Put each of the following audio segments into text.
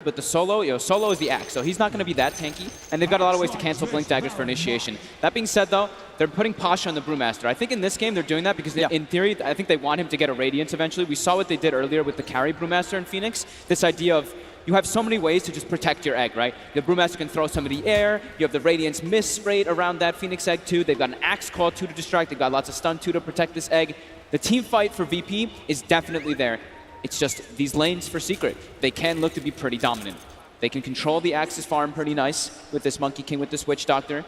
But the solo, solo is the axe, so he's not going to be that tanky. And they've got a lot of ways to cancel Blink Daggers for initiation. That being said, though, they're putting Pasha on the Brewmaster. I think in this game they're doing that because, in theory, I think they want him to get a Radiance eventually. We saw what they did earlier with the carry Brewmaster in Phoenix. This idea of you have so many ways to just protect your egg, right? The Brewmaster can throw some of the air. You have the Radiance miss rate around that Phoenix egg, too. They've got an Axe Call, 2 to distract. They've got lots of stun, 2 to protect this egg. The team fight for VP is definitely there. It's just these lanes for Secret. They can look to be pretty dominant. They can control the Axis farm pretty nice with this Monkey King, with this Witch Doctor.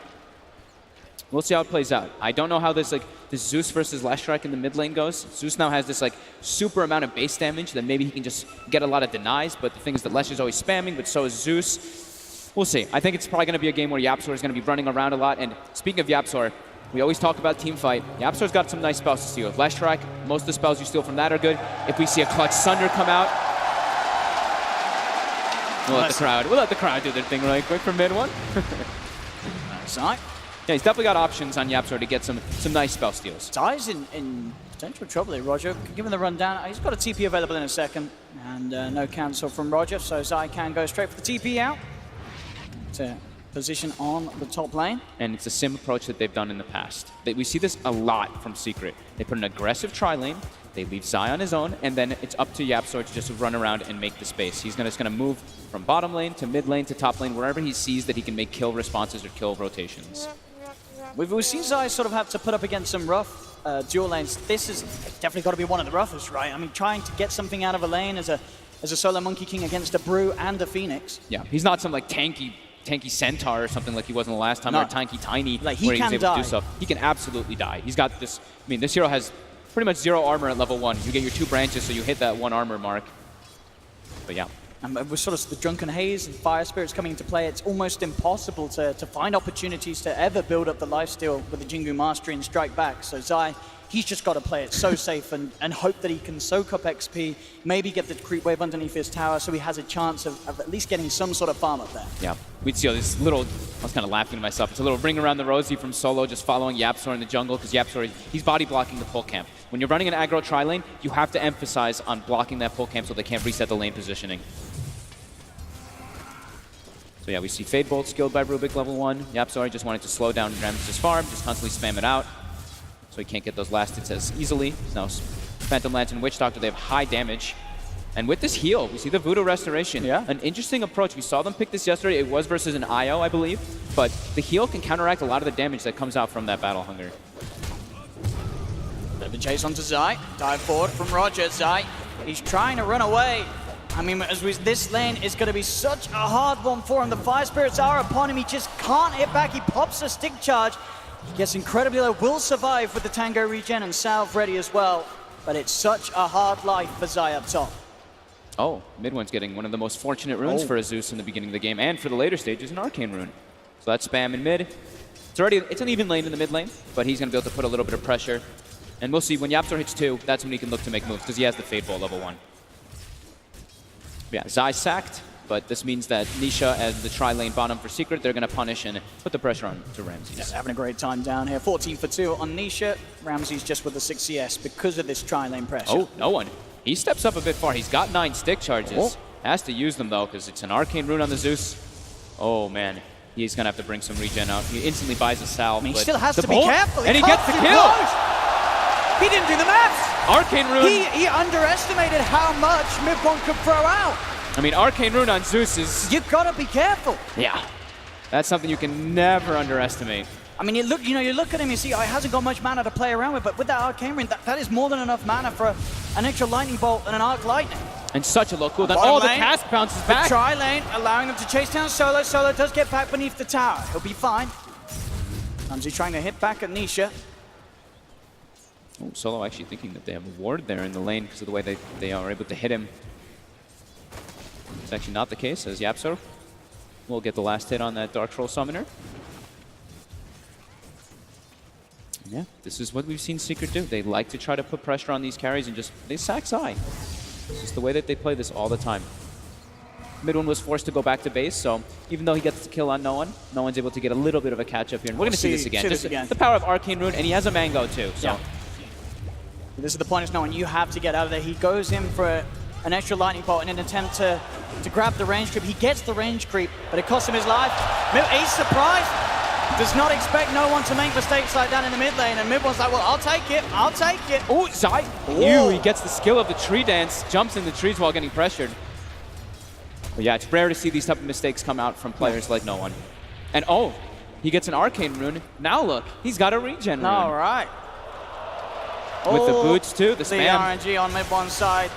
We'll see how it plays out. I don't know how this Zeus versus Leshrac in the mid lane goes. Zeus now has this super amount of base damage that maybe he can just get a lot of denies, but the thing is that Lesh is always spamming, but so is Zeus. We'll see. I think it's probably going to be a game where YapzOr is going to be running around a lot, and speaking of YapzOr, we always talk about team fight. YapzOr's got some nice spells to steal. Leshrac, most of the spells you steal from that are good. If we see a Clutch Sunder come out, we'll let the crowd do their thing really quick for mid one. Zai. Yeah, he's definitely got options on YapzOr to get some nice spell steals. Zai's in potential trouble here, Roger. Given the rundown, he's got a TP available in a second, and no cancel from Roger, so Zai can go straight for the TP out to position on the top lane. And it's a sim approach that they've done in the past. We see this a lot from Secret. They put an aggressive tri-lane, they leave Zai on his own, and then it's up to YapzOr to just run around and make the space. He's just going to move from bottom lane to mid lane to top lane, wherever he sees that he can make kill responses or kill rotations. We've seen Zai sort of have to put up against some rough dual lanes. This is definitely got to be one of the roughest, right? I mean, trying to get something out of a lane as a solo Monkey King against a Brew and a Phoenix. Yeah, he's not some tanky Centaur or something like he was in the last time, or tanky Tiny, where he was able to do so. He can absolutely die. He's got this, this hero has pretty much 0 armor at level 1. You get your 2 branches, so you hit that 1 armor mark. But yeah. And with sort of the Drunken Haze and Fire Spirits coming into play, it's almost impossible to find opportunities to ever build up the lifesteal with the Jingu Mastery and strike back. So Zai, he's just got to play it so safe and hope that he can soak up XP, maybe get the creep wave underneath his tower so he has a chance of at least getting some sort of farm up there. Yeah, we'd see this little, I was kind of laughing to myself, it's a little ring around the rosy from Solo just following YapzOr in the jungle, because YapzOr, he's body blocking the pull camp. When you're running an aggro tri-lane, you have to emphasize on blocking that pull camp so they can't reset the lane positioning. So yeah, we see Fade Bolt skilled by Rubik level 1. YapzOr just wanted to slow down Ramses' farm, just constantly spam it out, so he can't get those last hits as easily. Now Phantom Lance and Witch Doctor, they have high damage. And with this heal, we see the Voodoo Restoration. Yeah. An interesting approach. We saw them pick this yesterday. It was versus an IO, I believe. But the heal can counteract a lot of the damage that comes out from that Battle Hunger. Bit of a chase onto Zai. Dive forward from Roger. Zai, he's trying to run away. I mean, this lane is going to be such a hard one for him. The Fire Spirits are upon him. He just can't hit back. He pops a stick charge. He gets incredibly low. Will survive with the Tango regen and Salve ready as well. But it's such a hard life for Zai up top. Oh, mid one's getting one of the most fortunate runes for a Zeus in the beginning of the game, and for the later stages, an Arcane rune. So that's spam in mid. It's an even lane in the mid lane, but he's going to be able to put a little bit of pressure. And we'll see, when YapzOr hits 2, that's when he can look to make moves, because he has the Fade Bolt level 1. Yeah, Zai sacked, but this means that Nisha and the tri-lane bottom for Secret, they're going to punish and put the pressure on to Ramses. Yeah, having a great time down here. 14 for 2 on Nisha. Ramses just with the 6 CS because of this tri-lane pressure. Oh, no one. He steps up a bit far. He's got 9 stick charges. Oh. Has to use them, though, because it's an Arcane rune on the Zeus. Oh, man. He's going to have to bring some regen out. He instantly buys a salve. I mean, he still has to be careful. And he gets the kill. He didn't do the maths. Arcane rune. He underestimated how much mid-one could throw out. I mean, Arcane rune on Zeus is... You've got to be careful. Yeah. That's something you can never underestimate. I mean, you look at him, you see, he hasn't got much mana to play around with, but with that Arcane rune, that is more than enough mana for an extra Lightning Bolt and an Arc Lightning. And such a low cooldown. Oh, the cast bounces back. The tri-lane, allowing them to chase down Solo. Solo does get back beneath the tower. He'll be fine. Ramsey trying to hit back at Nisha. Oh, Solo actually thinking that they have a ward there in the lane because of the way they are able to hit him. It's actually not the case, as YapzOr will get the last hit on that Dark Troll Summoner. Yeah, this is what we've seen Secret do. They like to try to put pressure on these carries and they sack Zai. It's just the way that they play this all the time. Mid one was forced to go back to base, so even though he gets the kill on no one's able to get a little bit of a catch-up here. And we're going to see this again. Just the power of Arcane Rune, and he has a Mango too. So. Yeah. This is the point of no one. You have to get out of there. He goes in for an extra Lightning Bolt in an attempt to to grab the range creep. He gets the range creep, but it costs him his life. He's surprised. Does not expect no one to make mistakes like that in the mid lane, and mid one's like, well, I'll take it, I'll take it. Oh, Zai, he gets the skill of the tree dance, jumps in the trees while getting pressured. But yeah, it's rare to see these type of mistakes come out from players like no one. And oh, he gets an arcane rune. Now look, he's got a regen rune. All right. With the boots too, the spam. The RNG on mid one side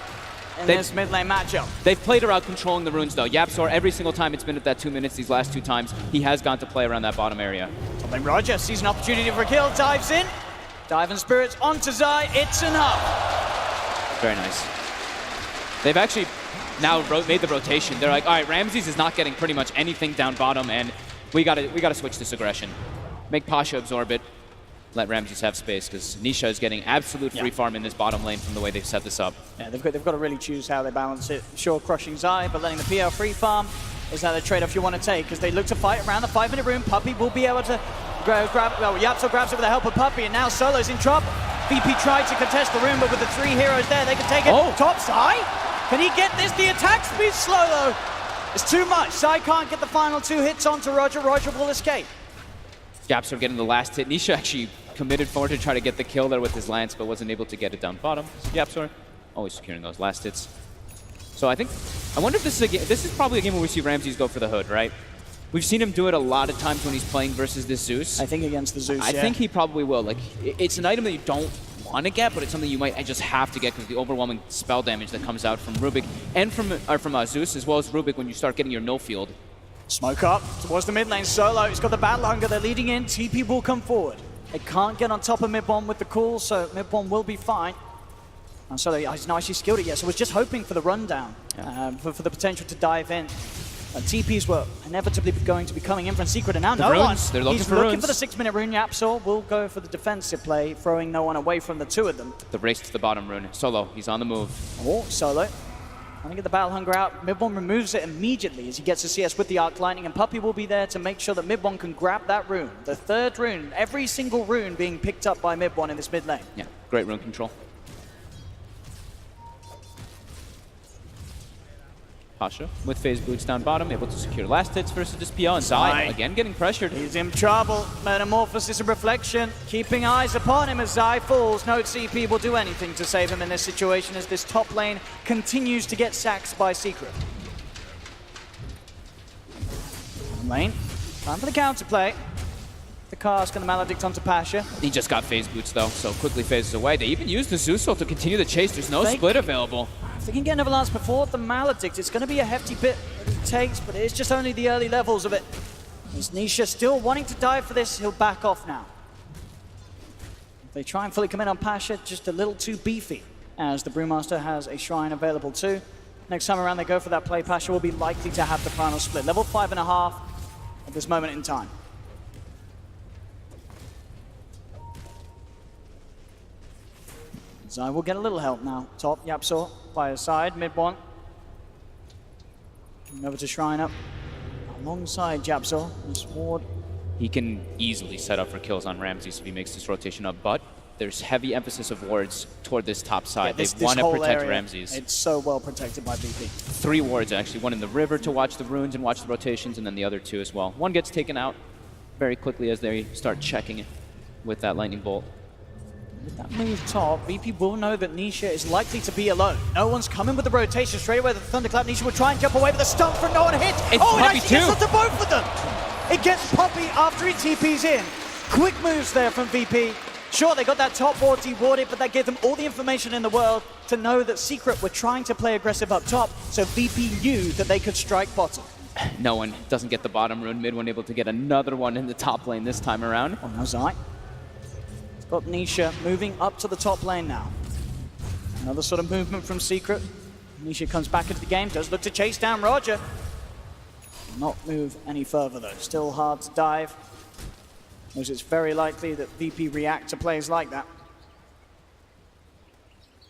in this mid lane matchup. They've played around controlling the runes though. YapzOr, every single time it's been at that 2 minutes, these last 2 times, he has gone to play around that bottom area. Then Roger sees an opportunity for a kill, dives in. Dive and Spirits onto Zai, it's enough. Very nice. They've actually now made the rotation. They're like, all right, Ramses is not getting pretty much anything down bottom, and we gotta switch this aggression. Make Pasha absorb it. Let Ramses have space, because Nisha is getting absolute free farm in this bottom lane from the way they've set this up. Yeah, they've got to really choose how they balance it. Sure, crushing Zai, but letting the PL free farm is that the trade-off you want to take, because they look to fight around the 5-minute rune. Puppey will be able to grab, well, YapzOr grabs it with the help of Puppey, and now Solo's in trouble. VP tried to contest the rune, but with the 3 heroes there, they can take it. Top Zai, can he get this? The attack speed's slow though. It's too much. Zai can't get the final 2 hits onto Roger. Roger will escape. YapzOr getting the last hit. Nisha actually committed forward to try to get the kill there with his lance, but wasn't able to get it down bottom. YapzOr always securing those last hits. So I wonder if this is probably a game where we see Ramses go for the hood, right? We've seen him do it a lot of times when he's playing versus this Zeus. I think against the Zeus, I think he probably will. Like, it's an item that you don't want to get, but it's something you might just have to get because of the overwhelming spell damage that comes out from Rubik and from Zeus, as well as Rubik when you start getting your no field. Smoke up towards the mid lane. Solo, he's got the battle hunger. They're leading in. TP will come forward. They can't get on top of mid-bomb with the cool, so mid-bomb will be fine. And Solo, he's not actually skilled it yet, so was just hoping for the rundown, for the potential to dive in. TPs were inevitably going to be coming in from Secret, and now no one. They're looking He's for looking runes. for the 6-minute rune. YapzOr will go for the defensive play, throwing no one away from the 2 of them. The race to the bottom rune. Solo, he's on the move. Oh, Solo. Trying to get the battle hunger out. Mid-bomb removes it immediately as he gets the CS with the Arc Lightning, and Puppey will be there to make sure that mid-bomb can grab that rune. The 3rd rune, every single rune being picked up by mid-bomb in this mid lane. Yeah, great rune control. Pasha with phase boots down bottom, able to secure last hits versus this PL, and Zai again getting pressured. He's in trouble. Metamorphosis and Reflection, keeping eyes upon him as Zai falls. No CP will do anything to save him in this situation as this top lane continues to get sacked by Secret. Lane, time for the counterplay. The cast and the Maledict onto Pasha. He just got phase boots though, so quickly phases away. They even used the Zeus ult to continue the chase. There's no split available. If they can get another lance before the Maledict, it's going to be a hefty bit that he takes, but it's just only the early levels of it. Is Nisha still wanting to dive for this? He'll back off now. If they try and fully commit on Pasha, just a little too beefy, as the Brewmaster has a shrine available too. Next time around they go for that play, Pasha will be likely to have the final split. Level 5.5 at this moment in time. Zai will get a little help now. Top, YapzOr by his side, mid one. Over to Shrine up alongside YapzOr. This ward. He can easily set up for kills on Ramses if he makes this rotation up, but there's heavy emphasis of wards toward this top side. Yeah, they want to protect area, Ramses. It's so well protected by VP. 3 wards actually, one in the river to watch the runes and watch the rotations, and then the other 2 as well. One gets taken out very quickly as they start checking it with that lightning bolt. With that move top, VP will know that Nisha is likely to be alone. No one's coming with the rotation straight away. The Thunderclap, Nisha will try and jump away, but the stump from no one hits. It's oh, Puppey it actually too. gets onto both of them. It gets Puppey after he TP's in. Quick moves there from VP. Sure, they got that top ward dewarded, but that gave them all the information in the world to know that Secret were trying to play aggressive up top, so VP knew that they could strike bottom. No one doesn't get the bottom rune. Mid one able to get another one in the top lane this time around. Oh, no, Zai. Got Nisha moving up to the top lane now. Another sort of movement from Secret. Nisha comes back into the game, does look to chase down Roger. Not move any further though, still hard to dive. Because it's very likely that VP react to plays like that.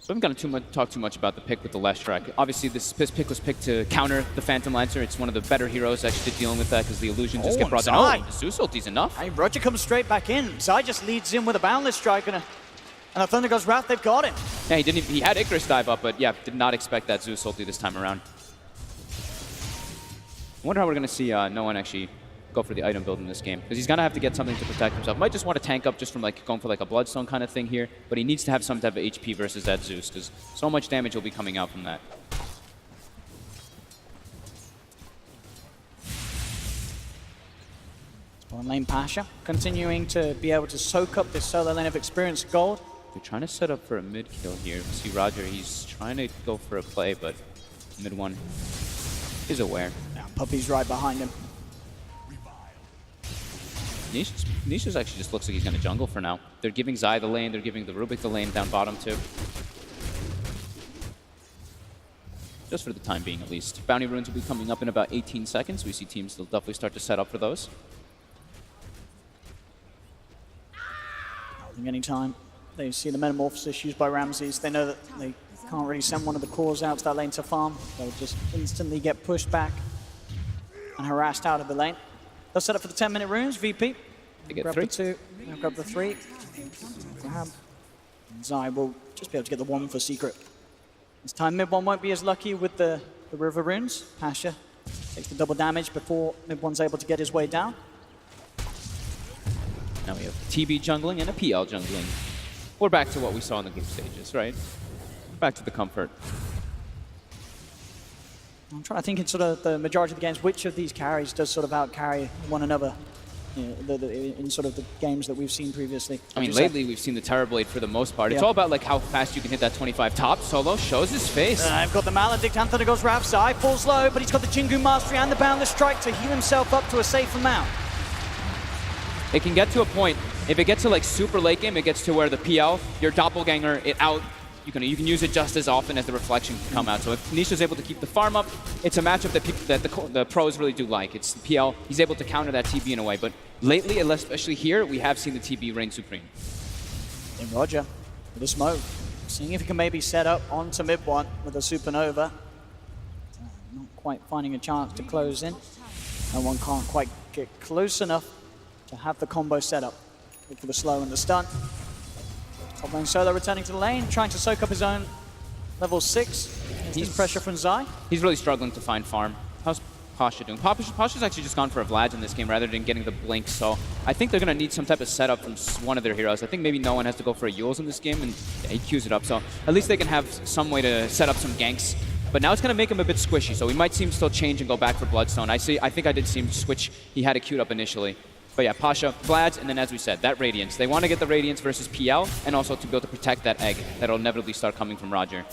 So I'm going to talk too much about the pick with the Leshrac. Obviously, this pick was picked to counter the Phantom Lancer. It's one of the better heroes actually dealing with that because the illusions just get brought down. Oh, the Zeus ulti's enough. Hey, Roger comes straight back in. Zai just leads in with a Boundless Strike and a Thunder God's Wrath. They've got him. Yeah, he had Icarus dive up, but yeah, did not expect that Zeus ulti this time around. I wonder how we're going to see no one actually go for the item build in this game, because he's going to have to get something to protect himself. Might just want to tank up just from like going for like a Bloodstone kind of thing here, but he needs to have some type of HP versus that Zeus, because so much damage will be coming out from that. Bottom lane Pasha continuing to be able to soak up this solo lane of experienced gold. They're trying to set up for a mid kill here. See Roger, he's trying to go for a play, but mid one is aware. Now Puppy's right behind him. Nisha's actually just looks like he's going to jungle for now. They're giving Zai the lane, they're giving the Rubik the lane down bottom too. Just for the time being at least. Bounty runes will be coming up in about 18 seconds. We see teams will definitely start to set up for those. I think anytime they see the Metamorphosis used by Ramses, they know that they can't really send one of the cores out to that lane to farm. They'll just instantly get pushed back and harassed out of the lane. They'll set up for the 10-minute runes. VP. They get grab 3. The 2. They'll grab the 3. Grab. And Zai will just be able to get the 1 for Secret. This time mid one won't be as lucky with the river runes. Pasha takes the double damage before mid one's able to get his way down. Now we have TB jungling and a PL jungling. We're back to what we saw in the group stages, right? Back to the comfort. I'm trying to think in sort of the majority of the games, which of these carries does sort of out-carry one another, you know, in sort of the games that we've seen previously. I mean, lately we've seen the Terrorblade for the most part. It's Yeah. all about like how fast you can hit that 25 top. Solo shows his face. I've got the Maledict, Anthem goes Rav. Zai falls low, but he's got the Jingu Mastery and the Boundless Strike to heal himself up to a safe amount. It can get to a point, if it gets to like super late game, it gets to where the PL, your doppelganger, it out, you can use it just as often as the reflection can come out. So if Nisha's able to keep the farm up, it's a matchup that the pros really do like. It's the PL, he's able to counter that TB in a way, but lately, especially here, we have seen the TB reign supreme. And Roger with a smoke, seeing if he can maybe set up onto mid one with a Supernova. Not quite finding a chance to close in. No one can't quite get close enough to have the combo set up. Look for the slow and the stun. Top lane Solo returning to the lane, trying to soak up his own level 6. He's pressure from Zai. He's really struggling to find farm. How's Pasha doing? Pasha's actually just gone for a Vlad in this game rather than getting the blink, so I think they're going to need some type of setup from one of their heroes. I think maybe no one has to go for a Yules in this game, and he queues it up, so at least they can have some way to set up some ganks. But now it's going to make him a bit squishy, so we might see him still change and go back for Bloodstone. I think I did see him switch. He had it queued up initially. But yeah, Pasha, Vlad's, and then as we said, that Radiance. They want to get the Radiance versus PL, and also to be able to protect that egg that'll inevitably start coming from Roger.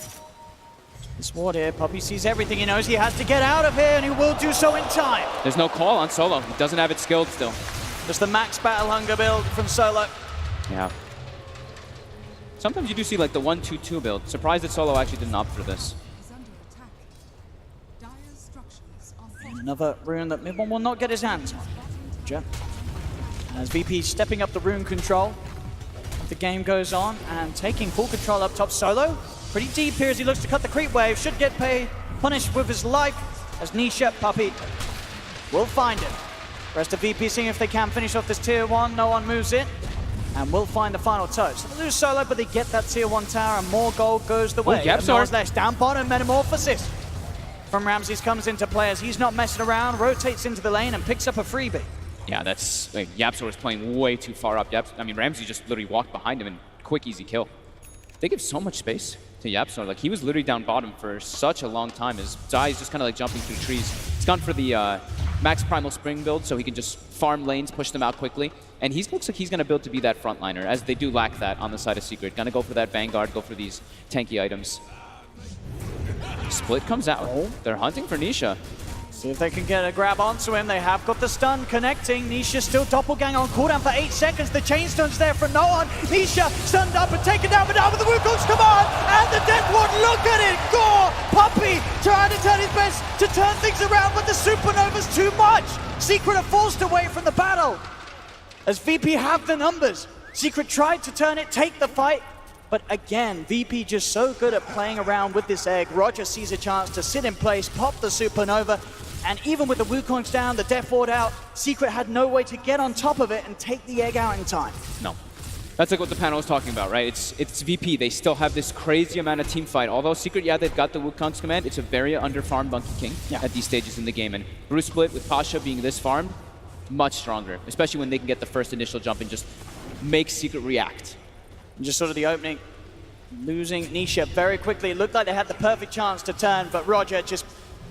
This ward here, Puppy sees everything. He knows he has to get out of here, and he will do so in time. There's no call on Solo. He doesn't have it skilled still. Just the max battle hunger build from Solo. Yeah. Sometimes you do see like the 1-2-2 build. Surprised that Solo actually didn't opt for this. And another rune that mid one will not get his hands on. Roger. As VP stepping up the rune control, the game goes on and taking full control up top. Solo pretty deep here as he looks to cut the creep wave. Should get punished with his life as Nisha, Puppy will find him. Rest of VP seeing if they can finish off this tier 1. No one moves in and will find the final touch. So they lose Solo, but they get that tier 1 tower and more gold goes the way. No one's left. Down bottom, Metamorphosis from Ramses comes into play as he's not messing around, rotates into the lane and picks up a freebie. Yeah, that's like, YapzOr is playing way too far up. Ramsey just literally walked behind him and quick, easy kill. They give so much space to YapzOr. Like, he was literally down bottom for such a long time as Zai's just kind of like jumping through trees. He's gone for the max primal spring build so he can just farm lanes, push them out quickly. And he looks like he's going to build to be that frontliner, as they do lack that on the side of Secret. Going to go for that Vanguard, go for these tanky items. Split comes out. They're hunting for Nisha. See if they can get a grab onto him. They have got the stun connecting. Nisha still doppelganger on cooldown for 8 seconds. The chainstone's there for no one. Nisha stunned up and taken down, but now with the Wukongs, come on! And the Death Ward, look at it! Gore! Puppy trying to turn his best to turn things around, but the Supernova's too much! Secret are forced away from the battle. As VP have the numbers. Secret tried to turn it, take the fight, but again, VP just so good at playing around with this egg. Roger sees a chance to sit in place, pop the Supernova, and even with the Wukongs down, the Death Ward out, Secret had no way to get on top of it and take the egg out in time. No. That's like what the panel was talking about, right? It's VP. They still have this crazy amount of team fight. Although Secret, yeah, they've got the Wukong's command, it's a very underfarmed Monkey King at these stages in the game. And Bruce Split with Pasha being this farmed, much stronger, especially when they can get the first initial jump and just make Secret react. And just sort of the opening, losing Nisha very quickly. It looked like they had the perfect chance to turn, but Roger, just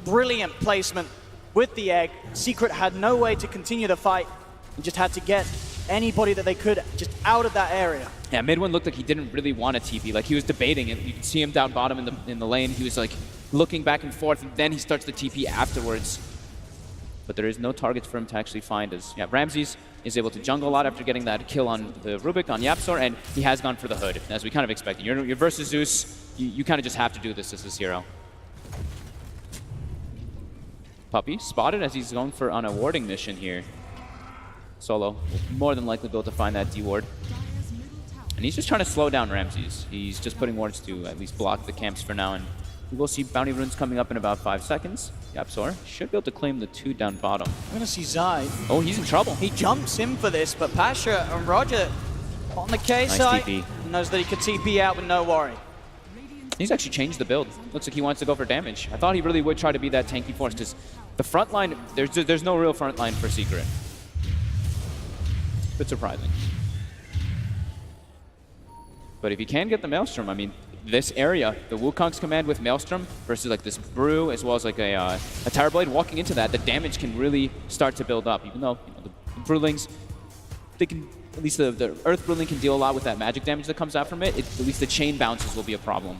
brilliant placement with the egg. Secret had no way to continue the fight and just had to get anybody that they could just out of that area. Yeah, Midwin looked like he didn't really want a TP. Like he was debating it. You could see him down bottom in the lane. He was like looking back and forth, and then he starts the TP afterwards. But there is no targets for him to actually find. As Ramses is able to jungle a lot after getting that kill on the Rubik on Yapzor, and he has gone for the hood, as we kind of expected. You're versus Zeus, you kind of just have to do this as this hero. Puppy spotted as he's going for on a warding mission here. Solo will more than likely be able to find that D-ward. And he's just trying to slow down Ramses. He's just putting wards to at least block the camps for now, and we will see bounty runes coming up in about 5 seconds. Yapzor should be able to claim the 2 down bottom. I'm going to see Zai. Oh, he's in trouble. He jumps in for this, but Pasha and Roger on the K side knows that he could TP out with no worry. He's actually changed the build. Looks like he wants to go for damage. I thought he really would try to be that tanky force, because the front line, there's no real front line for Secret. Bit surprising. But if you can get the Maelstrom, I mean, this area, the Wukong's command with Maelstrom versus like this Brew, as well as like a Tower Blade, walking into that, the damage can really start to build up. Even though the Brewlings, they can, at least the Earth Brewling can deal a lot with that magic damage that comes out from it. At least the chain bounces will be a problem.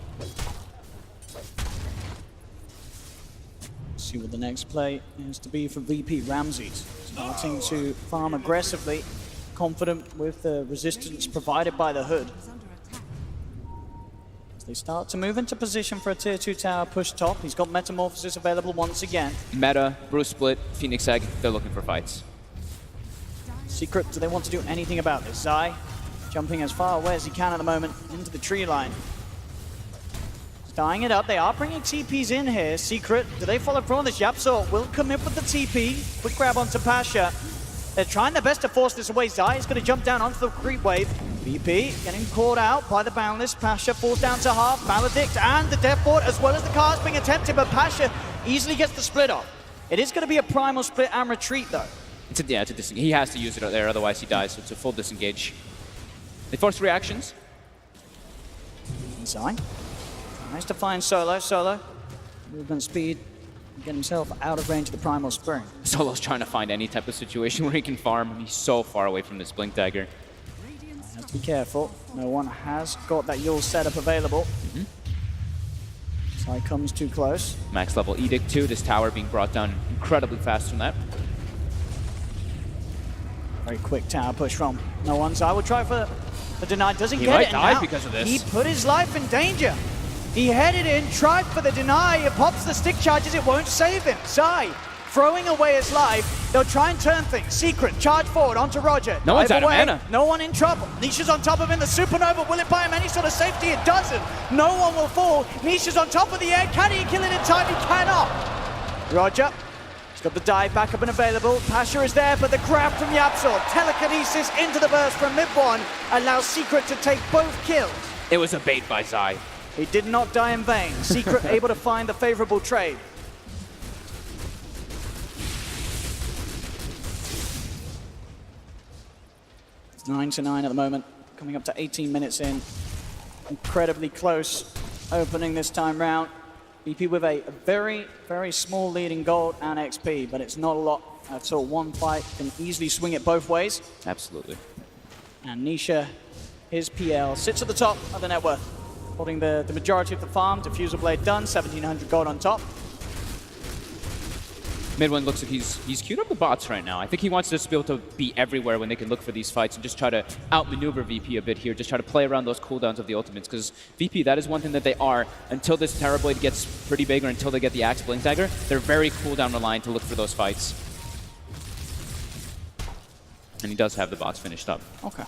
See what the next play is to be for VP. Ramses starting to farm aggressively, confident with the resistance provided by the hood. As they start to move into position for a tier 2 tower push top. He's got Metamorphosis available once again. Meta, Bruce Split, Phoenix Egg, they're looking for fights. Secret, do they want to do anything about this? Zai jumping as far away as he can at the moment into the tree line. Tying it up, they are bringing TPs in here. Secret, do they follow through on this? Yapzor will commit with the TP. Quick grab onto Pasha. They're trying their best to force this away. Zai is going to jump down onto the creep wave. VP getting caught out by the Boundless. Pasha falls down to half. Maledict and the Death Ward, as well as the cars being attempted, but Pasha easily gets the split off. It is going to be a primal split and retreat, though. It's a disengage. He has to use it there, otherwise he dies, so it's a full disengage. They force reactions. Zai nice to find Solo. Solo, movement speed, get himself out of range of the Primal Spring. Solo's trying to find any type of situation where he can farm. He's so far away from this Blink Dagger. Has to be careful. No one has got that Yule setup available. Sai comes too close. Max level Edict 2, this tower being brought down incredibly fast from that. Very quick tower push from no one. Zai will try for the deny. Doesn't He get might it. die Now because of this. he put his life in danger. He headed in, tried for the deny. It pops the stick charges. It won't save him. Zai throwing away his life. They'll try and turn things. Secret, charge forward onto Roger. No one's out of away. mana. No one in trouble. Nisha's on top of him. The Supernova, will it buy him any sort of safety? It doesn't. No one will fall. Nisha's on top of the air. Can he kill it in time? He cannot. Roger. He's got the dive back up and available. Pasha is there, but the grab from Yapzor. Telekinesis into the burst from mid-1 allows Secret to take both kills. It was a bait by Zai. He did not die in vain. Secret able to find the favorable trade. It's 9-9 at the moment, coming up to 18 minutes in. Incredibly close opening this time round. VP with a very, very small lead in gold and XP, but it's not a lot at all. One fight can easily swing it both ways. Absolutely. And Nisha, his PL, sits at the top of the net worth, holding the majority of the farm. Diffusal Blade done, 1,700 gold on top. Midwin looks like he's queued up the bots right now. I think he wants to just be able to be everywhere when they can look for these fights and just try to outmaneuver VP a bit here, just try to play around those cooldowns of the ultimates, because VP, that is one thing that they are, until this Terror Blade gets pretty big or until they get the Axe Blink Dagger, they're very cooldown reliant to look for those fights. And he does have the bots finished up. Okay.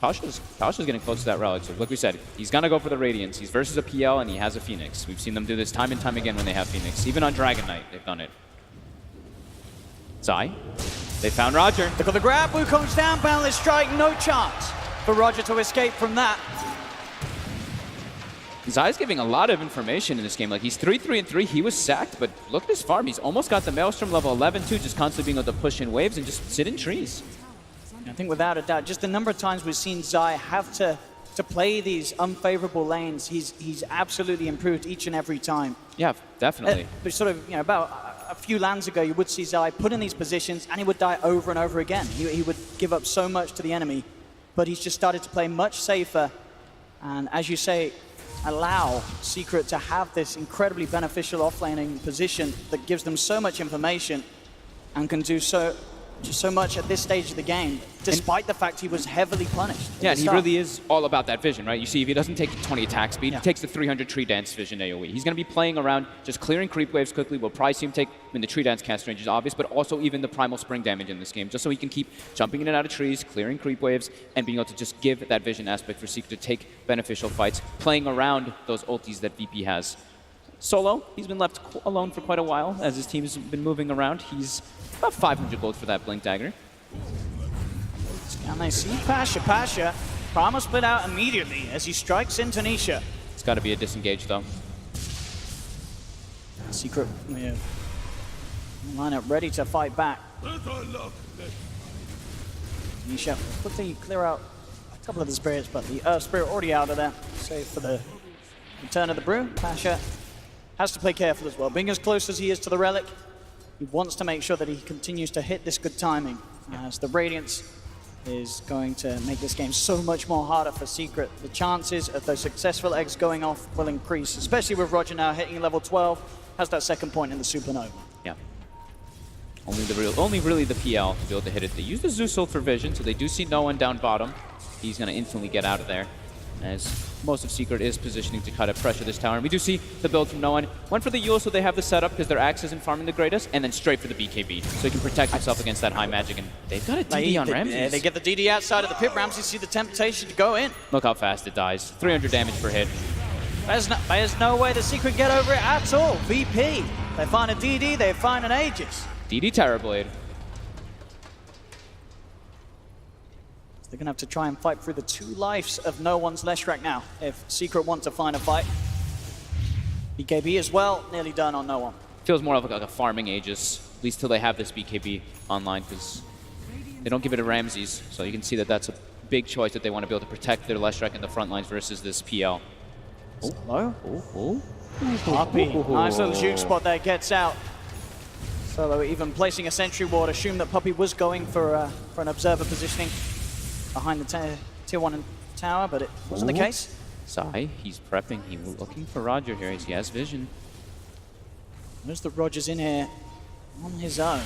Pasha's getting close to that relic, so like we said, he's gonna go for the Radiance. He's versus a PL and he has a Phoenix. We've seen them do this time and time again when they have Phoenix. Even on Dragon Knight, they've done it. Zai They found Roger. Look at the grab. Wukong's down, boundless strike. No chance for Roger to escape from that. Zai's giving a lot of information in this game. Like, he's 3-3-3. He was sacked, but look at his farm. He's almost got the Maelstrom level 11 too, just constantly being able to push in waves and just sit in trees. I think without a doubt, just the number of times we've seen Zai have to play these unfavorable lanes, he's absolutely improved each and every time. Yeah, definitely. But sort of, about a few lands ago, you would see Zai put in these positions and he would die over and over again. He would give up so much to the enemy, but he's just started to play much safer. And as you say, allow Secret to have this incredibly beneficial offlaning position that gives them so much information and can do so much at this stage of the game, despite the fact he was heavily punished. Yeah, and he really is all about that vision, right? You see, if he doesn't take 20 attack speed, he takes the 300 tree dance vision AoE. He's going to be playing around, just clearing creep waves quickly. We'll probably see him take, the tree dance cast range is obvious, but also even the primal spring damage in this game, just so he can keep jumping in and out of trees, clearing creep waves, and being able to just give that vision aspect for Secret to take beneficial fights, playing around those ultis that VP has. Solo, he's been left alone for quite a while as his team's been moving around. He's about 500 gold for that Blink Dagger. And they see Pasha. Primal split out immediately as he strikes into Nisha. It's got to be a disengage though. Secret lineup ready to fight back. Nisha quickly clear out a couple of the spirits, but the Earth Spirit already out of there. Save for the return of the Brew. Pasha has to play careful as well. Being as close as he is to the Relic, he wants to make sure that he continues to hit this good timing, as the Radiance is going to make this game so much more harder for Secret. The chances of those successful eggs going off will increase, especially with Roger now hitting level 12, has that second point in the Supernova. Yeah. Only really the PL to be able to hit it. They use the Zeus ult for vision, so they do see no one down bottom. He's going to instantly get out of there, as most of Secret is positioning to kind of pressure this tower. And we do see the build from no one. Went for the Yule, so they have the setup because their Axe isn't farming the greatest, and then straight for the BKB, so he can protect himself against that high magic. And they've got a DD on Ramses. Yeah, they get the DD outside of the pit. Ramses see the temptation to go in. Look how fast it dies. 300 damage per hit. There's no way the Secret get over it at all. VP, they find a DD, they find an Aegis. DD Terrorblade. They're going to have to try and fight through the 2 lives of no one's Leshrac now if Secret want to find a fight. BKB as well, nearly done on no one. Feels more of like a farming Aegis, at least till they have this BKB online, because they don't give it to Ramses. So you can see that that's a big choice that they want to be able to protect their Leshrac in the front lines versus this PL. Hello? Puppey. Nice little juke spot there, gets out. Solo even placing a sentry ward, assumed that Puppey was going for an observer positioning behind the tier 1 tower, but it wasn't the case. Zai, he's prepping. He's looking for Roger here. He has vision. There's the Roger's in here on his own.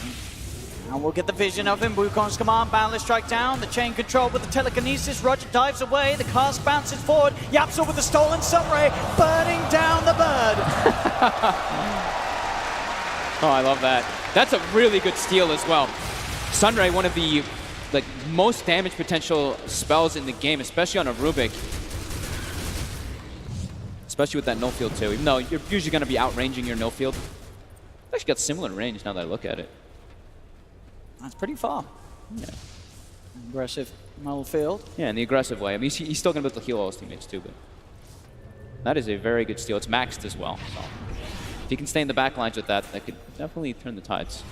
And we'll get the vision of him. Wukong's command, boundless strike down. The chain control with the telekinesis. Roger dives away. The cast bounces forward. Yapsel with the stolen sunray, burning down the bird. Oh, I love that. That's a really good steal as well. Sunray, one of the most damage potential spells in the game, especially on a Rubik. Especially with that no field too. Even though you're usually going to be outranging your no field. It's actually got similar range now that I look at it. That's pretty far. Yeah. Aggressive model field. Yeah, in the aggressive way. I mean, he's still going to be able to heal all his teammates too, but that is a very good steal. It's maxed as well. So if he can stay in the back lines with that, that could definitely turn the tides.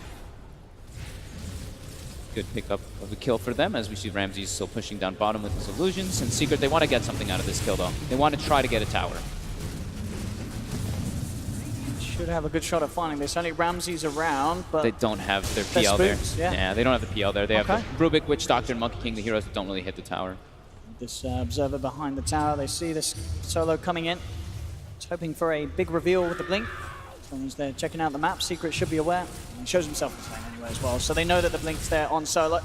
Good pickup of a kill for them, as we see Ramses still pushing down bottom with his illusions. And Secret, they want to get something out of this kill though. They want to try to get a tower. Should have a good shot of finding this. Only Ramses around, but they don't have their PL there. Yeah, they don't have the PL there. They have Rubik, Witch Doctor, and Monkey King, the heroes that don't really hit the tower. This observer behind the tower, they see this Solo coming in. It's hoping for a big reveal with the blink. As long as they're checking out the map, Secret should be aware. He shows himself the same anyway as well, so they know that the blink's there on Solo.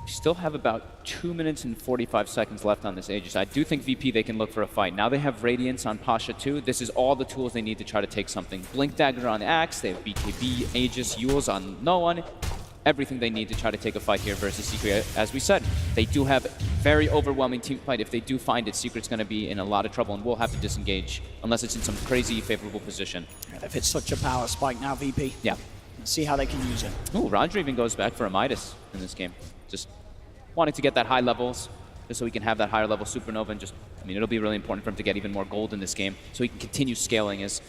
We still have about 2 minutes and 45 seconds left on this Aegis. I do think VP, they can look for a fight. Now they have Radiance on Pasha too. This is all the tools they need to try to take something. Blink Dagger on Axe, they have BKB, Aegis, Yules on no one. Everything they need to try to take a fight here versus Secret. As we said, they do have very overwhelming team fight. If they do find it, Secret's going to be in a lot of trouble and will have to disengage unless it's in some crazy favorable position. They've hit such a power spike now, VP. Yeah. See how they can use it. Ooh, Roger even goes back for a Midas in this game. Just wanting to get that high levels, just so he can have that higher level Supernova, and just, I mean, it'll be really important for him to get even more gold in this game, so he can continue scaling. As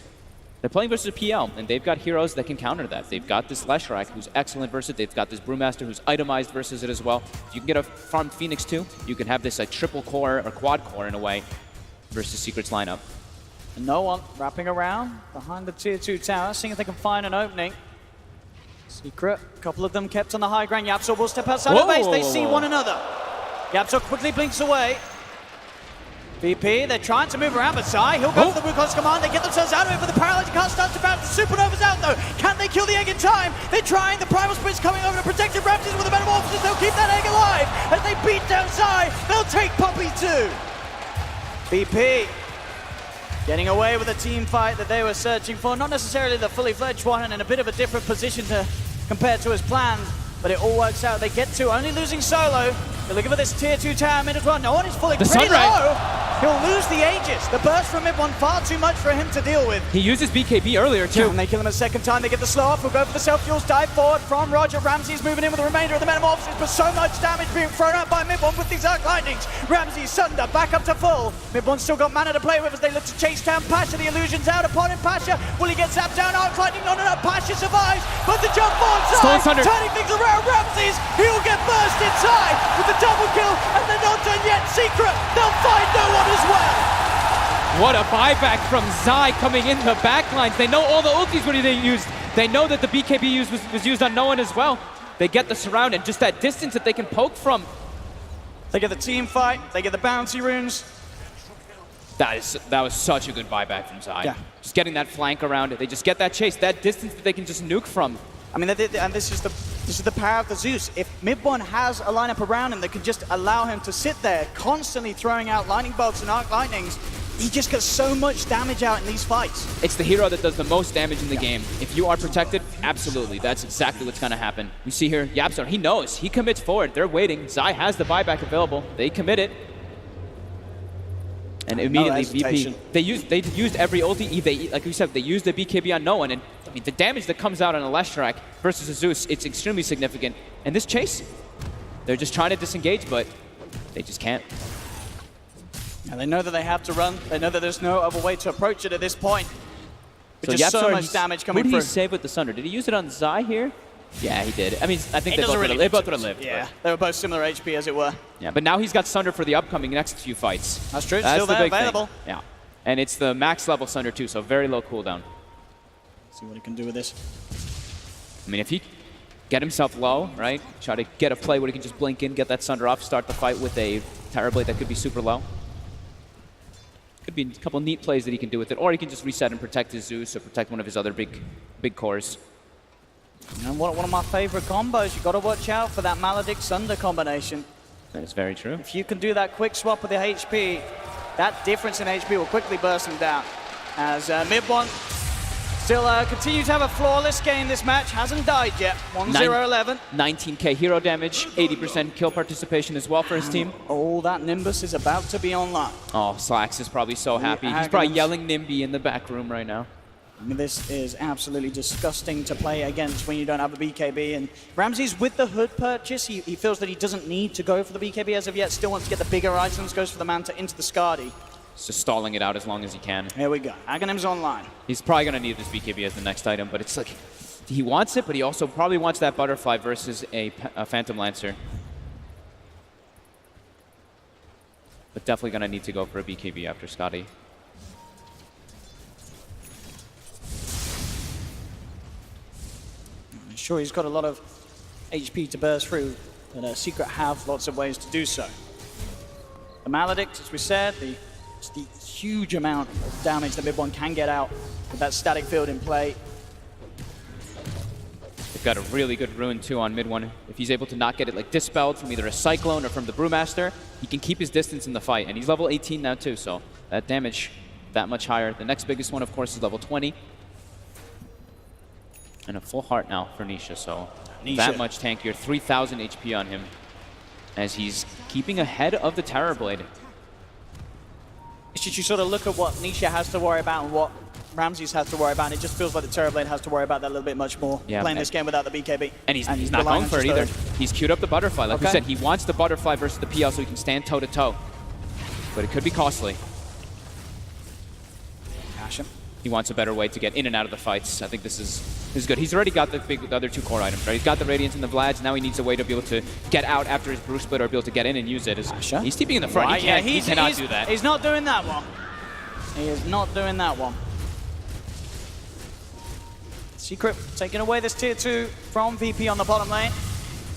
they're playing versus a PL, and they've got heroes that can counter that. They've got this Leshrac, who's excellent versus it. They've got this Brewmaster, who's itemized versus it as well. If you can get a farmed Phoenix too, you can have this like triple core or quad core in a way versus Secret's lineup. And no one wrapping around behind the tier 2 tower, seeing if they can find an opening. Secret, a couple of them kept on the high ground. Yapzor will step outside of the base. They see one another. Yapzor quickly blinks away. VP, they're trying to move around, but Zai, he'll go for the Wukong's command. They get themselves out of it, but the paralytic card starts to bounce. The Supernova's out, though. Can they kill the egg in time? They're trying. The Primal Spirit's coming over to protect the Ramses with the Metamorphosis. They'll keep that egg alive. As they beat down Zai, they'll take Puppey too. VP getting away with a team fight that they were searching for. Not necessarily the fully fledged one, and in a bit of a different position compared to his planned, but it all works out. They get to only losing solo. They're looking for this tier 2 tower mid as well. No one is fully pretty low. He'll lose the Aegis. The burst from mid one far too much for him to deal with. He uses BKB earlier too. And they kill him a second time. They get the slow off. We'll go for the self-fuels. Dive forward from Roger. Ramsey's moving in with the remainder of the Metamorphosis, but so much damage being thrown out by mid one with these Arc Lightnings. Ramsey, Sunder, back up to full. Mid one's still got mana to play with as they look to chase down Pasha. The illusion's out upon him. Pasha, will he get zapped down? Arc Lightning, not enough. Pasha survives, but the jump forward side, turning things around. Ramsey's, he'll get burst inside with the double kill, and they're not done yet. Secret, they'll find no one as well. What a buyback from Zai coming in the backlines. They know all the ultis when they used. They know that the BKB was used on no one as well. They get the surround and just that distance that they can poke from. They get the team fight. They get the bouncy runes. That was such a good buyback from Zai. Yeah. Just getting that flank around it. They just get that chase, that distance that they can just nuke from. I mean, and this is the power of the Zeus. If mid one has a lineup around him that can just allow him to sit there, constantly throwing out lightning bolts and arc lightnings, he just gets so much damage out in these fights. It's the hero that does the most damage in the game. If you are protected, absolutely, that's exactly what's going to happen. We see here, Yapzor, he knows, he commits forward. They're waiting. Zai has the buyback available. They commit it. And immediately VP, they used every ulti. Like we said, they used the BKB on no one, and I mean, the damage that comes out on a Leshrac versus a Zeus, it's extremely significant. And this chase, they're just trying to disengage, but they just can't. And they know that they have to run. They know that there's no other way to approach it at this point. So just so much damage coming through. Who did he save with the Sunder? Did he use it on Zai here? Yeah, he did. I mean, I think they both would have lived. Yeah, they were both similar HP, as it were. Yeah, but now he's got Sunder for the upcoming next few fights. That's true. That's still there, available. Yeah, and it's the max level Sunder too, so very low cooldown. See what he can do with this. I mean, if he get himself low, right? Try to get a play where he can just blink in, get that Sunder off, start the fight with a Terror Blade that could be super low. Could be a couple neat plays that he can do with it, or he can just reset and protect his Zeus or protect one of his other big cores. And one of my favorite combos, you got to watch out for that Maledict Sunder combination. That is very true. If you can do that quick swap with the HP, that difference in HP will quickly burst him down. As mid one still continue to have a flawless game this match, hasn't died yet. 1-0-11. 19k hero damage, 80% kill participation as well for his team. Oh, that Nimbus is about to be online. Oh, Slacks is probably so happy. He's probably yelling Nimby in the back room right now. I mean, this is absolutely disgusting to play against when you don't have a BKB. And Ramsey's with the Hood purchase. He feels that he doesn't need to go for the BKB as of yet. Still wants to get the bigger items. Goes for the Manta into the Skadi. He's just stalling it out as long as he can. Here we go. Aghanim's online. He's probably going to need this BKB as the next item, but it's like, he wants it, but he also probably wants that Butterfly versus a Phantom Lancer. But definitely going to need to go for a BKB after Skadi. Sure, he's got a lot of HP to burst through, but Secret have lots of ways to do so. The Maledict, as we said, the huge amount of damage that mid one can get out with that static field in play. They've got a really good rune too on mid one. If he's able to not get it like dispelled from either a Cyclone or from the Brewmaster, he can keep his distance in the fight. And he's level 18 now too, so that damage that much higher. The next biggest one, of course, is level 20. And a full heart now for Nisha, so that much tankier. 3,000 HP on him as he's keeping ahead of the Terror Blade. Should you sort of look at what Nisha has to worry about and what Ramses has to worry about. It just feels like the Terrorblade has to worry about that a little bit much more, playing this game without the BKB. And he's not going for it either. He's queued up the butterfly. Like we said, he wants the butterfly versus the PL so he can stand toe-to-toe. But it could be costly. Cash him. He wants a better way to get in and out of the fights. I think this is good. He's already got the other two core items, right? He's got the Radiance and the Vlads. Now he needs a way to be able to get out after his Bruce Split or be able to get in and use it. He's TPing in the front. Right, he cannot do that. He's not doing that one. He is not doing that one. Secret taking away this tier 2 from VP on the bottom lane.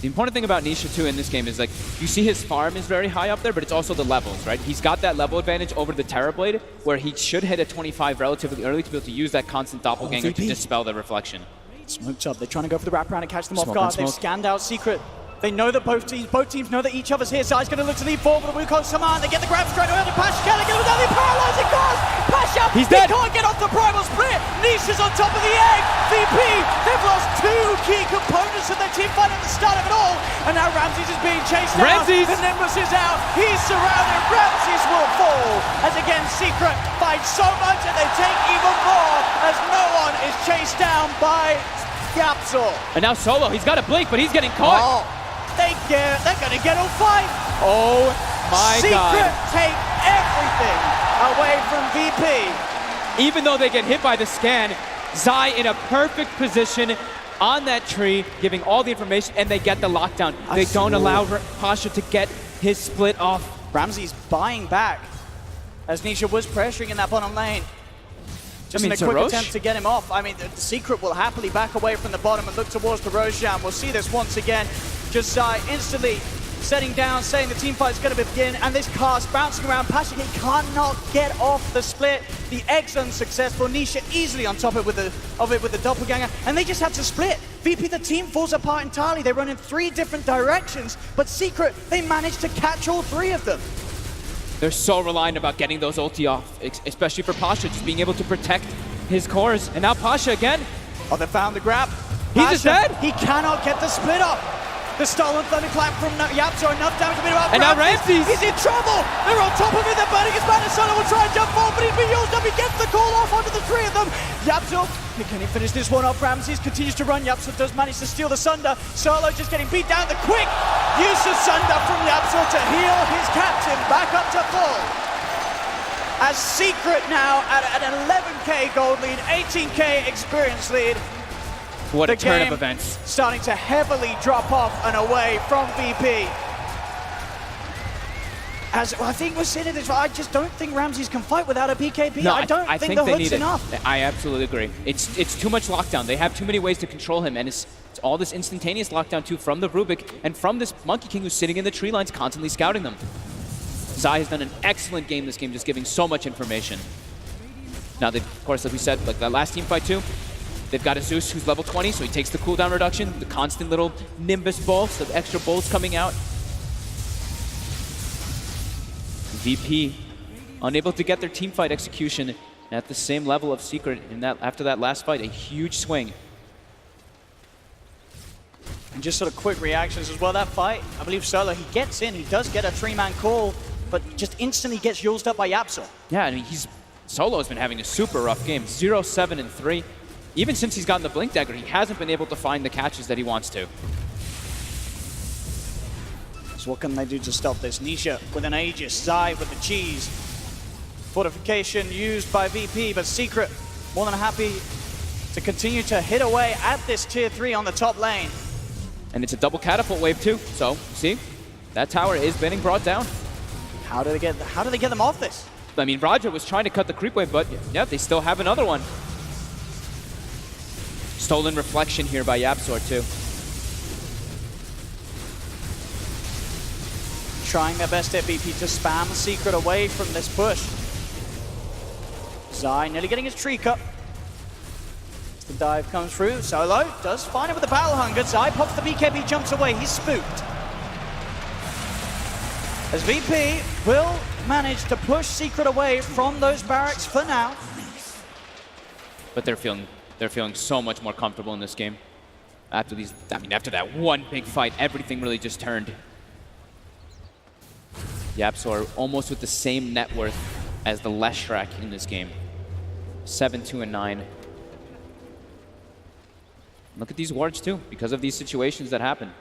The important thing about Nisha too in this game is like, you see his farm is very high up there, but it's also the levels, right? He's got that level advantage over the Terrorblade, where he should hit at 25 relatively early to be able to use that constant doppelganger to dispel the reflection. Smoked up. They're trying to go for the wraparound and catch them off guard. They've scanned out Secret. They know that both teams know that each other's here. Zai's going to look to lead forward with a Wukong Saman. They get the grab straight away on the Pasha. Can they get without the paralyzing cause? Pasha, he's dead. He can't get off the primal split. Nisha's on top of the egg. VP, they've lost 2 key components of their team fight at the start of it all. And now Ramses is being chased down. The Nimbus is out. He's surrounded. Ramses will fall. As again, Secret fight so much and they take even more as no one is chased down by Yapzor. And now Solo, he's got a blink, but he's getting caught. They're going to get on 5. Oh my God. Secret take everything away from VP. Even though they get hit by the scan, Zai in a perfect position on that tree, giving all the information, and they get the lockdown. They don't allow Pasha to get his split off. Ramses buying back as Nisha was pressuring in that bottom lane. Just a quick attempt to get him off. I mean, the Secret will happily back away from the bottom and look towards the Roshan. We'll see this once again. Just Zai instantly setting down, saying the team fight's going to begin, and this cast bouncing around. Pasha, he cannot get off the split. The egg's unsuccessful. Nisha easily on top of it with the doppelganger, and they just have to split. VP, the team falls apart entirely. They run in 3 different directions, but Secret, they managed to catch all 3 of them. They're so reliant about getting those ulti off, especially for Pasha, just being able to protect his cores. And now Pasha again. Oh, they found the grab. He's just dead. He cannot get the split off. The stolen thunderclap from Yapzor, enough damage to beat him up. And now Ramses! He's in trouble! They're on top of it, they're burning his banner. Solo will try and jump forward, but he's been used up. He gets the call off onto the 3 of them. Yapzor, can he finish this one off? Ramses continues to run. Yapzor does manage to steal the Sunder. Solo just getting beat down. The quick use of Sunder from Yapzor to heal his captain back up to full. As Secret now at an 11k gold lead, 18k experience lead. What a turn of events. Starting to heavily drop off and away from VP. As I think we're seeing this, I just don't think Ramses can fight without a BKB. No, I don't think the hood's enough. I absolutely agree. It's too much lockdown. They have too many ways to control him, and it's all this instantaneous lockdown too from the Rubik and from this Monkey King who's sitting in the tree lines constantly scouting them. Zai has done an excellent game this game, just giving so much information. Now, of course, like we said, like that last team fight too, they've got a Zeus who's level 20, so he takes the cooldown reduction, the constant little Nimbus bolts, the extra bolts coming out. VP unable to get their team fight execution at the same level of Secret in that after that last fight, a huge swing. And just sort of quick reactions as well. That fight, I believe Solo, he gets in, he does get a 3-man call, but just instantly gets used up by Yapzor. Yeah, I mean, Solo's been having a super rough game, 0-7-3. Even since he's gotten the Blink Dagger, he hasn't been able to find the catches that he wants to. So what can they do to stop this? Nisha with an Aegis, Zai with the cheese. Fortification used by VP, but Secret more than happy to continue to hit away at this tier 3 on the top lane. And it's a double catapult wave too, so see, that tower is being brought down. How do they get them off this? I mean, Roger was trying to cut the creep wave, but yeah, they still have another one. Stolen reflection here by Yapzor too. Trying their best at VP to spam Secret away from this push. Zai nearly getting his tree cut. As the dive comes through, Solo does find it with the Battle Hunger. Zai pops the BKB, jumps away, he's spooked. As VP will manage to push Secret away from those barracks for now. But they're feeling so much more comfortable in this game. After that one big fight, everything really just turned. Yapzor almost with the same net worth as the Leshrac in this game. 7, 2, and 9. Look at these wards too, because of these situations that happen.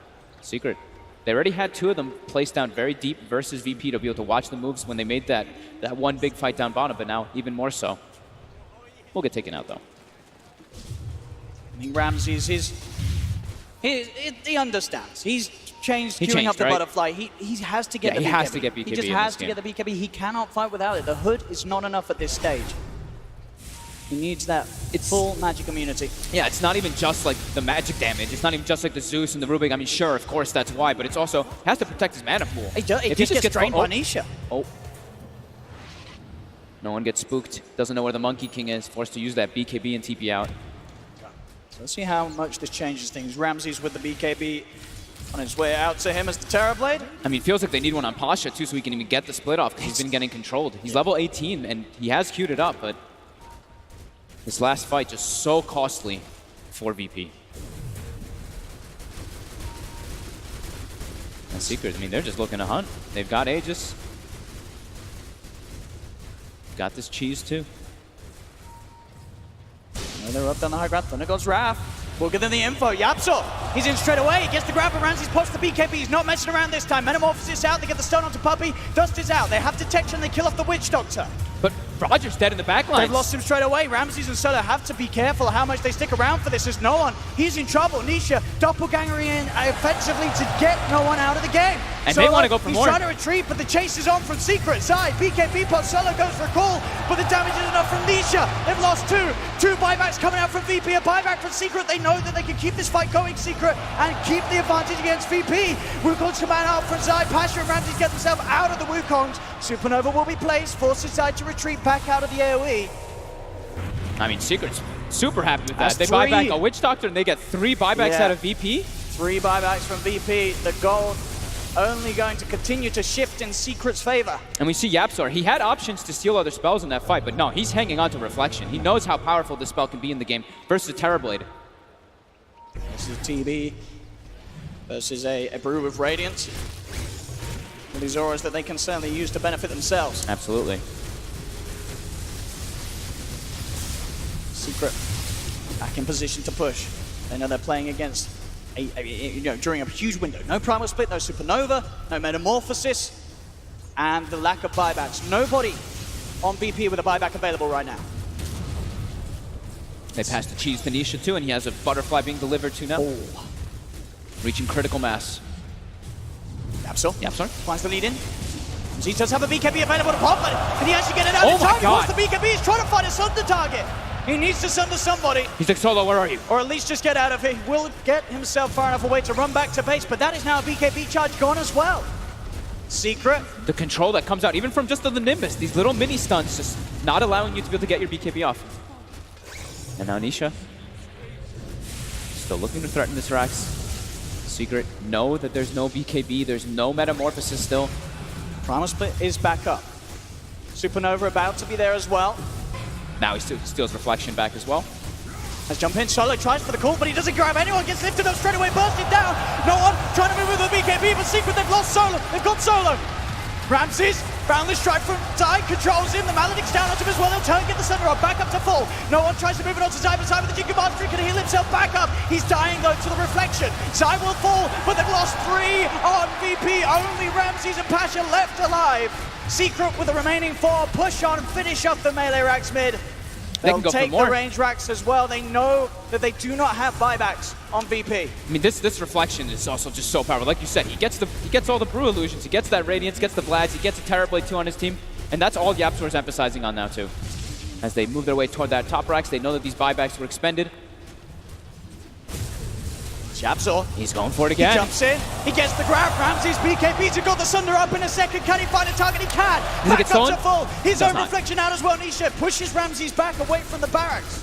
Secret. They already had 2 of them placed down very deep versus VP to be able to watch the moves when they made that one big fight down bottom, but now even more so. We'll get taken out though. I think Ramses he understands. He's changed, queuing up the right? butterfly. He has to get the BKB. He has to get BKB. He just has to get the BKB. He cannot fight without it. The hood is not enough at this stage. He needs that full magic immunity. Yeah, it's not even just like the magic damage. It's not even just like the Zeus and the Rubik. I mean, sure, of course, that's why, but it's also has to protect his mana pool. It just gets drained by Nisha. Oh. No one gets spooked. Doesn't know where the Monkey King is. Forced to use that BKB and TP out. So let's see how much this changes things. Ramses with the BKB on his way out to him as the Terrorblade. I mean, it feels like they need one on Pasha too, so he can even get the split off because he's been getting controlled. He's level 18 and he has queued it up, but this last fight just so costly for VP. And Secret, I mean, they're just looking to hunt. They've got Aegis. Got this cheese too. They're up down the high ground. Thunder God's Wrath. We'll give them the info. Yapso, he's in straight away. He gets the grab, but Ramses pops the BKB. He's not messing around this time. Metamorphosis out. They get the stun onto Puppey. Dust is out. They have detection. They kill off the Witch Doctor. But Roger's dead in the backline. They've lost him straight away. Ramses and Solo have to be careful how much they stick around for this. There's no one. He's in trouble. Nisha doppelgangering in offensively to get no one out of the game. And they want to go for more. He's trying to retreat, but the chase is on from Secret side. BKB pot, Solo goes for a call, but the damage is enough from Nisha. They've lost 2. 2 buybacks coming out from VP. A buyback from Secret. They know that they can keep this fight going, Secret, and keep the advantage against VP. Wukong's command out from Zai. Pasha and Ramses get themselves out of the Wukongs. Supernova will be placed, forces Zai to retreat back out of the AoE. I mean, Secret's super happy with that. That's They buy back a Witch Doctor and they get 3 buybacks out of VP. 3 buybacks from VP. The gold only going to continue to shift in Secret's favor. And we see Yapsor. He had options to steal other spells in that fight, but no, he's hanging on to Reflection. He knows how powerful this spell can be in the game versus Terrorblade. This is TB versus a Brew of Radiance. These auras that they can certainly use to benefit themselves. Absolutely. Secret back in position to push. They know they're playing against during a huge window. No Primal Split, no Supernova, no Metamorphosis, and the lack of buybacks. Nobody on VP with a buyback available right now. They pass the cheese to Nisha too, and he has a butterfly being delivered to now. Oh. Reaching critical mass. Yapsor finds the lead in. He does have a BKB available to pop, but can he actually get it out in time? He wants the BKB, he's trying to find a Sunder target. He needs to sunder somebody. He's like, Solo, where are you? Or at least just get out of here. He will get himself far enough away to run back to base, but that is now a BKB charge gone as well. Secret. The control that comes out, even from just the Nimbus, these little mini stuns, just not allowing you to be able to get your BKB off. And now Nisha. Still looking to threaten this Rax. Secret, know that there's no BKB, there's no Metamorphosis still. Primal Split is back up. Supernova about to be there as well. Now he steals Reflection back as well. Let's jump in, Solo tries for the call, but he doesn't grab anyone, gets lifted up straight away, bursting down. No one trying to move with the BKB, but Secret, they've lost Solo, they've got Solo. Ramses, Boundless Strike from Zai, controls him, the Maledict's down onto him as well, they'll turn, get the center up, back up to full. No one tries to move it onto Zai, but Zai with the Jingle Mastery can heal himself back up. He's dying though to the Reflection. Zai will fall, but they've lost 3 on VP, only Ramses and Pasha left alive. Secret with the remaining 4, push on and finish up the melee racks mid. They'll take the range racks as well. They know that they do not have buybacks on VP. I mean, this Reflection is also just so powerful. Like you said, he gets all the Brew Illusions, he gets that Radiance, gets the Vlads, he gets a Terrorblade 2 on his team, and that's all Yapsor's emphasizing on now too. As they move their way toward that top racks, they know that these buybacks were expended. Yapsor. He's going for it again. He jumps in. He gets the grab. Ramses BKB to got the Sunder up in a second. Can he find a target? He can. Back up to full. His own Reflection out as well. Nisha pushes Ramses back away from the barracks.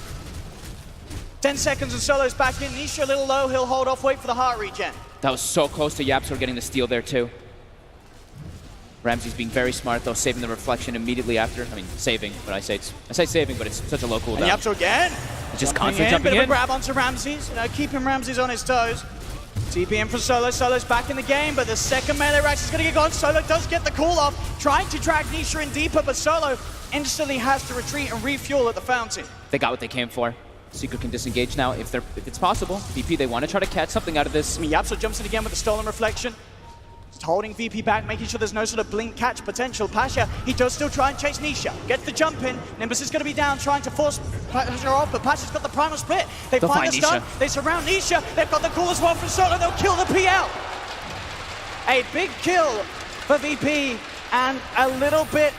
10 seconds and Solo's back in. Nisha a little low. He'll hold off. Wait for the heart regen. That was so close to Yapsor getting the steal there too. Ramses being very smart though, saving the Reflection immediately after. I mean, saving, but I say saving, but it's such a low cooldown. And Yapsor again. Just constantly jumping in. Bit of a grab onto Ramses, keeping Ramses on his toes. TP in for Solo. Solo's back in the game, but the second melee Rax is going to get gone. Solo does get the call off, trying to drag Nisha in deeper, but Solo instantly has to retreat and refuel at the fountain. They got what they came for. Secret can disengage now if it's possible. VP, they want to try to catch something out of this. I mean, Yapso jumps in again with the stolen reflection. Just holding VP back, making sure there's no sort of blink catch potential. Pasha, he does still try and chase Nisha. Gets the jump in. Nimbus is going to be down, trying to force Pasha off, but Pasha's got the primal split. They'll find the stun. They surround Nisha. They've got the call as well from Solo. They'll kill the PL. A big kill for VP and a little bit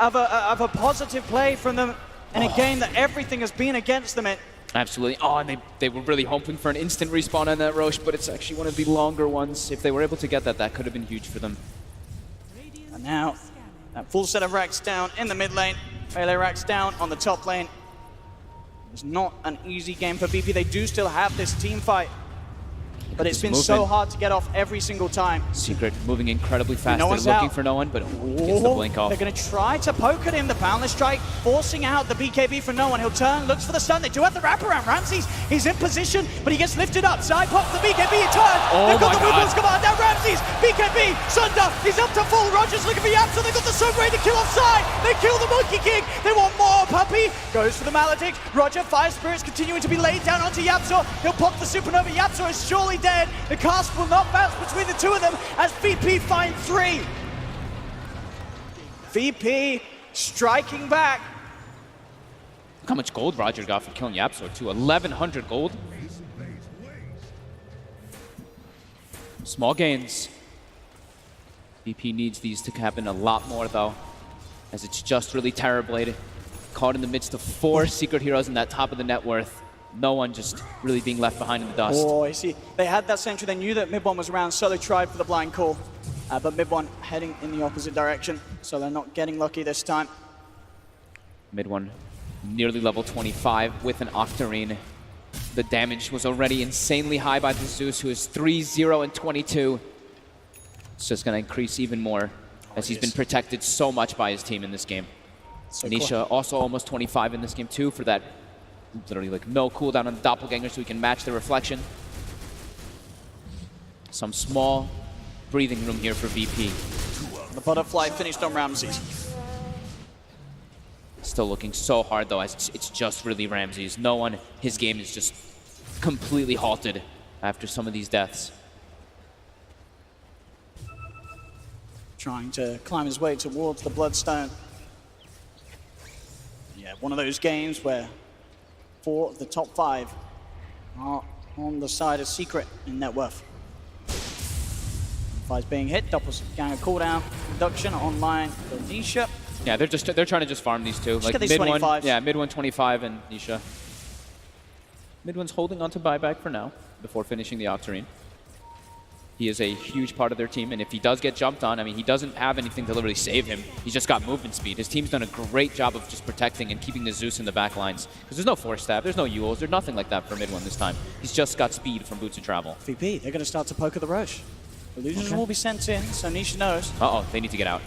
of a positive play from them in a game that everything has been against them in. Absolutely. Oh, and they were really hoping for an instant respawn on that Roche, but it's actually one of the longer ones. If they were able to get that, that could have been huge for them. And now, that full set of racks down in the mid lane. Melee racks down on the top lane. It's not an easy game for VP. They do still have this team fight, but it's been so hard to get off every single time. Secret moving incredibly fast. They're looking for no one, but gets the blink off. They're going to try to poke at him. The Boundless Strike forcing out the BKB from no one. He'll turn, looks for the stun. They do have the wraparound. Ramses, he's in position, but he gets lifted up. Side pop the BKB, he turns. They've got the Woodlands command. Now Ramses, BKB, Sunder, he's up to full. Rogers looking for Yapso. They've got the Sun Ray to kill offside. They kill the Monkey King. They want more. Puppy goes for the Maledict. Roger, Fire Spirits continuing to be laid down onto Yapso. He'll pop the Supernova. Yapso is surely dead. The cast will not bounce between the two of them as VP find 3. VP striking back. Look how much gold Roger got for killing Yapso too. 1,100 gold. Small gains. VP needs these to happen a lot more though, as it's just really Terrorblade caught in the midst of 4 secret heroes in that top of the net worth. No one just really being left behind in the dust. Oh, I see. They had that sentry. They knew that mid one was around. Solo tried for the blind call, but mid one heading in the opposite direction. So they're not getting lucky this time. Mid one nearly level 25 with an Octarine. The damage was already insanely high by the Zeus, who is 3-0 and 22. It's just going to increase even more as he's been protected so much by his team in this game. So Nisha also almost 25 in this game too for that literally like no cooldown on the doppelganger so he can match the reflection. Some small breathing room here for VP. The butterfly finished on Ramses. Still looking so hard though, as it's just really Ramses. No one, his game is just completely halted after some of these deaths. Trying to climb his way towards the Bloodstone. Yeah, one of those games where 4 of the top 5 are on the side of Secret in net worth. 5's being hit, doppelganger cooldown, reduction online for Nisha. Yeah, they're trying to just farm these two. Just like mid 1, yeah, mid 1 25 and Nisha. Mid 1's holding on to buyback for now before finishing the Octarine. He is a huge part of their team, and if he does get jumped on, I mean, he doesn't have anything to literally save him. He's just got movement speed. His team's done a great job of just protecting and keeping the Zeus in the back lines. Because there's no force stab, there's no Yules, there's nothing like that for mid one this time. He's just got speed from Boots of Travel. VP, they're going to start to poke at the Roche. Illusions will be sent in, so Nisha knows. Uh-oh, they need to get out.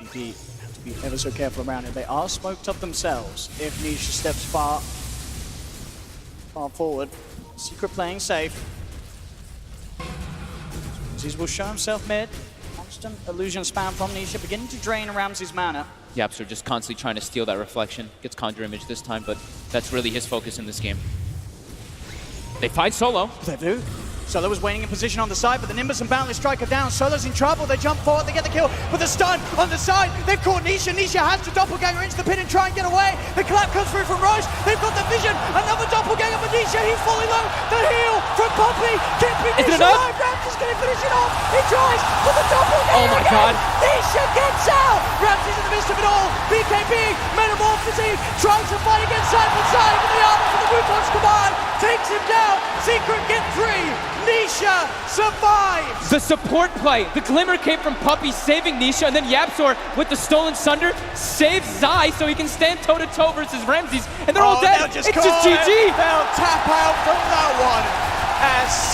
VP have to be ever so careful around it. They are smoked up themselves if Nisha steps far forward. Secret playing safe. Ramses will show himself mid. Constant illusion spam from Nisha, beginning to drain Ramses' mana. Yapso just constantly trying to steal that reflection. Gets Conjure Image this time, but that's really his focus in this game. They fight Solo. They do. Solo was waiting in position on the side, but the Nimbus and Boundless Strike are down. Solo's in trouble. They jump forward. They get the kill with a stun on the side. They've caught Nisha. Nisha has to doppelganger into the pit and try and get away. The clap comes through from Roche. They've got the vision. Another doppelganger for Nisha. He's falling low. The heal from Poppy. Keeping Nisha alive. Ramses going to finish it off. He tries for the doppelganger. Oh my God. Nisha gets out. Ramses in the midst of it all. BKB, Metamorphosis, tries to fight against side by side, but the armor from the Woodlands command takes him down. Secret get 3. Nisha survives! The support play. The glimmer came from Puppy saving Nisha, and then Yapsor with the stolen Sunder saves Zai so he can stand toe-to-toe versus Ramses, and they're all dead. It's just GG! They'll tap out from that one as